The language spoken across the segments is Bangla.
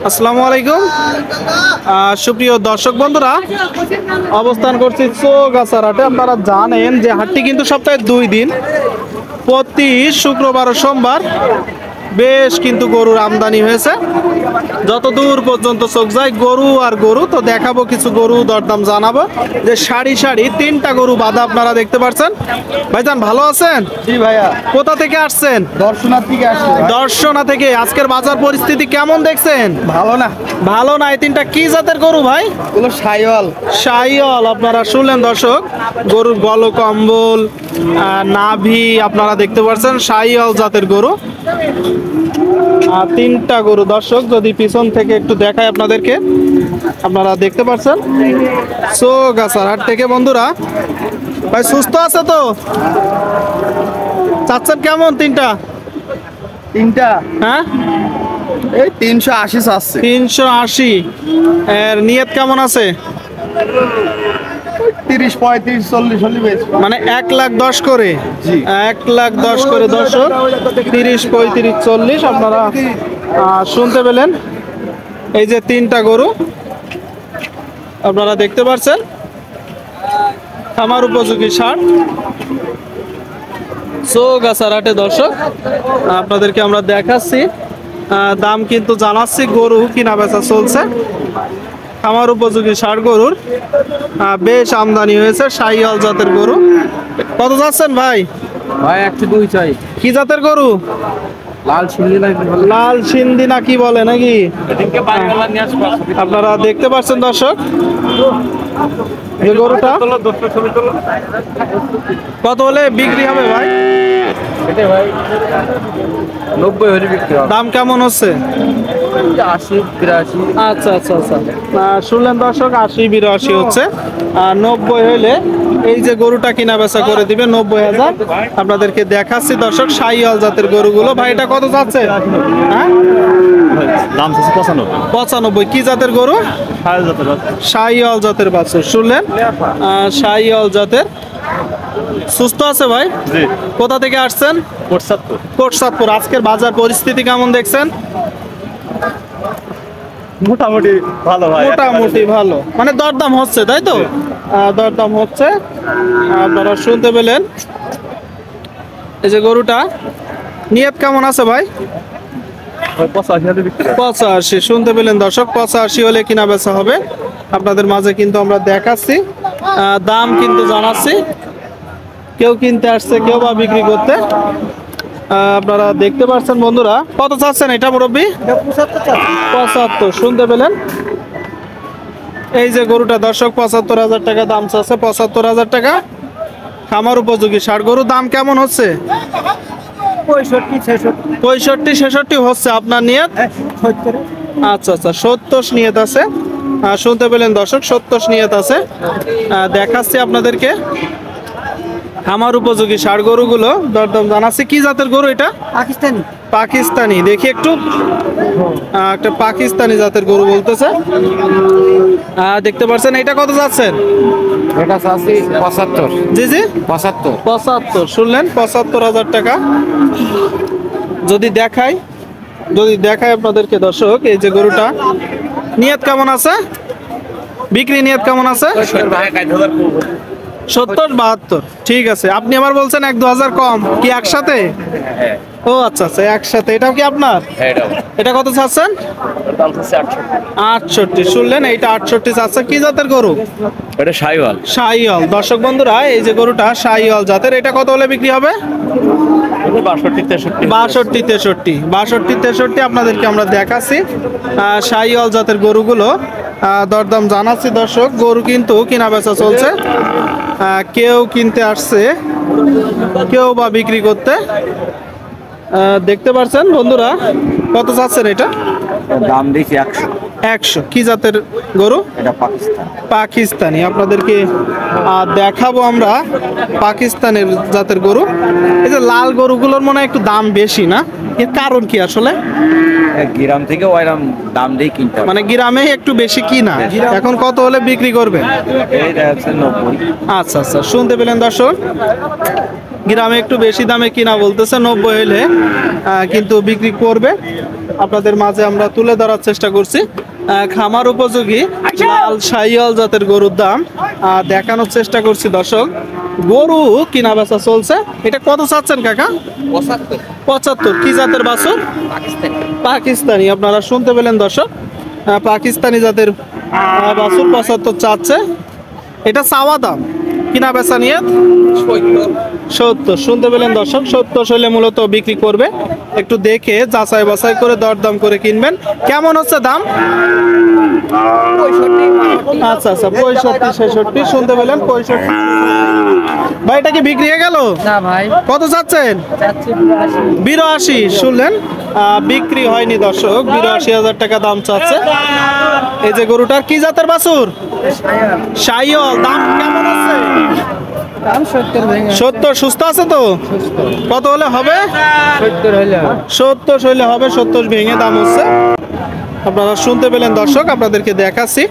আসসালামু আলাইকুম সুপ্রিয় দর্শক বন্ধুরা, অবস্থান করছি চৌগাছার হাটে। আপনারা জানেন যে হাটটি কিন্তু সপ্তাহে 2 দিন, প্রতি শুক্রবার ও সোমবার বেশ কিন্তু গরুর আমদানি হয়েছে। যত দূর পর্যন্ত চোখ যায় গরু আর গরু, তো দেখাবো কিছু গরু, দরদাম জানাবো। যে সারি সারি 3টা গরু বাঁধা আপনারা দেখতে পাচ্ছেন। ভাইজান ভালো আছেন? জি ভাইয়া। কোথা থেকে আসছেন? দর্শনা থেকে আসছে। দর্শনা থেকে। আজকের বাজার পরিস্থিতি কেমন দেখছেন? ভালো না। ভালো না। এই 3টা কি জাতের গরু ভাই? এগুলো সাইওয়াল। সাইওয়াল। আপনারা শুনলেন দর্শক, গরুর গলকম্বল, নাভি আপনারা দেখতে পাচ্ছেন, সাইওয়াল জাতের গরু। 3টা গরু দর্শক, যদি পিছন থেকে একটু দেখায় আপনাদেরকে, আপনারা দেখতে পাচ্ছেন চৌগাছার হাট থেকে। বন্ধুরা ভাই সুস্থ আছে তো? চাচ্ছেন কেমন 3টা? হ্যাঁ, এই 380 চাচ্ছে। 380। এর নিয়ত কেমন আছে? 30 35 40 হলে বেশ। মানে 1,10,000 করে। জি। 1,10,000 করে দর্শক, 30 35 40 আপনারা শুনতে পেলেন। এই যে 3টা গরু আপনারা দেখতে পাচ্ছেন, খামার উপযোগী ষাট, চৌগাছার হাটে দর্শক আপনাদেরকে আমরা দেখাচ্ছি। দাম কিন্তু জানাচ্ছি। গরু কিনা বেচা চলছে। খামার উপযোগী ষাট গরুর বেশ আমদানি হয়েছে। সাইওয়াল জাতের গরু। কত যাচ্ছেন ভাই? ভাই 102 চাই। কি জাতের গরু? লাল সিন্ধি না লাল সিন্ধি না কি বলে নাকি? আপনারা দেখতে পাচ্ছেন দর্শক, যে গরুটা কত হলে বিক্রি হবে ভাই? এটা ভাই 90 হলে বিক্রি হবে। দাম কেমন হচ্ছে? 80 82। আচ্ছা আচ্ছা আচ্ছা, শুনলেন দর্শক, 80 82 হচ্ছে। 90 হইলে এই যে গরুটা কিনা বেচা করে দিবে 90,000। আপনাদেরকে দেখাচ্ছি দর্শক সাইওয়াল জাতের গরুগুলো। ভাই এটা কত যাচ্ছে? হ্যাঁ, দাম আছে 95। 95। কি জাতের গরু? সাইওয়াল জাতের বাছুর। শুনলেন, সাইওয়াল জাতের। সুস্থ আছে ভাই? জি। কোথা থেকে আসছেন? কোটসাদপুর। আজকের বাজার পরিস্থিতি কেমন দেখছেন? মোটামুটি ভালো ভাই। মোটামুটি ভালো, মানে দরদাম হচ্ছে, তাই তো? দরদাম হচ্ছে, আপনারা শুনতে পেলেন। এই যে গরুটা নিয়ত কেমন আছে ভাই? 85। শুনতে পেলেন দর্শক, 85 হলে কিনা বেচা হবে। আপনাদের মাঝে কিন্তু আমরা দেখাচ্ছি, দাম কিন্তু জানাচ্ছি। কেউ কিনতে আসছে, কেউ বা বিক্রি করতে। আপনারা দেখতে পাচ্ছেন বন্ধুরা। কত চাচ্ছেন এটা মুরব্বী? 75। শুনতে পেলেন। এই যে গরুটা দর্শক 75,000 টাকা দাম চাচ্ছে। 75,000 টাকা খামার উপযোগী ষাট গরু। দাম কেমন হচ্ছে? 65 66 হচ্ছে। আপনার নিয়ত? আচ্ছা আচ্ছা, 70 নিয়ত আছে। শুনতে পেলেন দর্শক, 70 নিয়ত আছে। দেখাচ্ছি আপনাদেরকে খামার উপযোগী ষাট গরুগুলো, দরদাম জানাচ্ছি। কি জাতের গরু এটা? পাকিস্তানি। দেখি একটু, একটা পাকিস্তানি জাতের গরু বলতেছে। দেখতে পাচ্ছেন। এটা কত যাচ্ছেন? এটা চাচ্ছি 75। জি জি, 75। 75। শুনলেন, 75,000 টাকা। যদি দেখাই আপনাদেরকে দর্শক, এই যে গরুটা নিয়ত কেমন আছে? বিক্রি নিয়ত কেমন আছে? 70 72। ঠিক আছে। আপনি আবার বলছেন 1-2,000 কম, কি একসাথে? ও আচ্ছা আচ্ছা, একসাথে। এটাও কি আপনার? এটা কত চাচ্ছেন? 68। শুনলেন, এইটা 68 চাচ্ছে। কি জাতের গরু? এটা সাইওয়াল। সাইওয়াল। দর্শক বন্ধুরা, এই যে গরুটা সাইওয়াল জাতের। এটা কত হলে বিক্রি হবে? 62 63 আপনাদেরকে আমরা দেখাচ্ছি। সাইওয়াল জাতের গরুগুলো দরদাম জানাচ্ছি দর্শক। গরু কিন্তু কিনা বেচা চলছে। কেউ কিনতে আসছে, কেউ বা বিক্রি করতে। দেখতে পাচ্ছেন বন্ধুরা। কত চাচ্ছেন এটা? দাম দিয়েছি 100। 100। কি জাতের গরু? এটা পাকিস্তান। পাকিস্তানি। আপনাদেরকে দেখাবো আমরা পাকিস্তানের জাতের গরু। এই যে লাল গরুগুলোর মনে হয় একটু দাম বেশি না? এর কারণ কি আসলে? গ্রাম থেকে ওইরকম দাম দিয়ে কিনতে হবে। মানে গ্রামে একটু বেশি কিনা। এখন কত হলে বিক্রি করবেন? এইটা হচ্ছে 90। আচ্ছা আচ্ছা, শুনতে পেলেন দর্শক। গ্রামে একটু বেশি দামে কিনা বলতেছে, 90 হইলে কিন্তু বিক্রি করবে। আপনাদের মাঝে আমরা তুলে ধরার চেষ্টা করছি। খামার উপযোগী লাল শাহিওয়াল জাতের গরুর দাম দেখানোর চেষ্টা করছি দর্শক। গরু কিনা বেচা চলছে। এটা কত চাচ্ছেন কাকা? 75। কি জাতের বাছুর? পাকিস্তানি। আপনারা শুনতে পেলেন দর্শক, পাকিস্তানি জাতের বাছুর 75 চাচ্ছে। এটা চাওয়া দাম, কিনা বেচা নিয়ে 70। শুনতে পেলেন দর্শক, 70 হলে মূলত বিক্রি করবে। একটু দেখে যাচাই বাছাই করে দরদাম করে কিনবেন। কেমন হচ্ছে দাম? আচ্ছা আচ্ছা, 65 66 শুনতে পেলেন, 65। ভাই এটা কি বিক্রি হয়ে গেল? না ভাই, কত চাচ্ছেন? 82। শুনলেন, বিক্রি হয়নি দর্শক, 82,000 টাকা দাম চাচ্ছে। এই যে গরুটার কি জাতের বাছুর? শাহিওয়াল। দাম কেমন আছে? 70। সুস্থ আছে তো? কত হলে হবে? 70 হলে হবে। 70 ভেঙে দাম হচ্ছে। আপনারা শুনতে পেলেন দর্শক, আপনাদেরকে দেখাচ্ছি,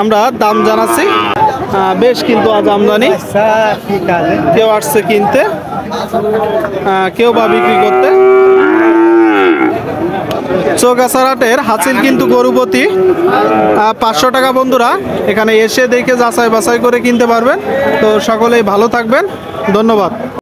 আমরা দাম জানাচ্ছি। বেশ কিন্তু আজ আমদানি, কেউ আসছে কিনতে, কেউ বা বিক্রি করতে। চৌগাছারহাটের হাসিল কিন্তু গরুপতি 500 টাকা। বন্ধুরা এখানে এসে দেখে যাচাই বাছাই করে কিনতে পারবেন। তো সকলেই ভালো থাকবেন, ধন্যবাদ।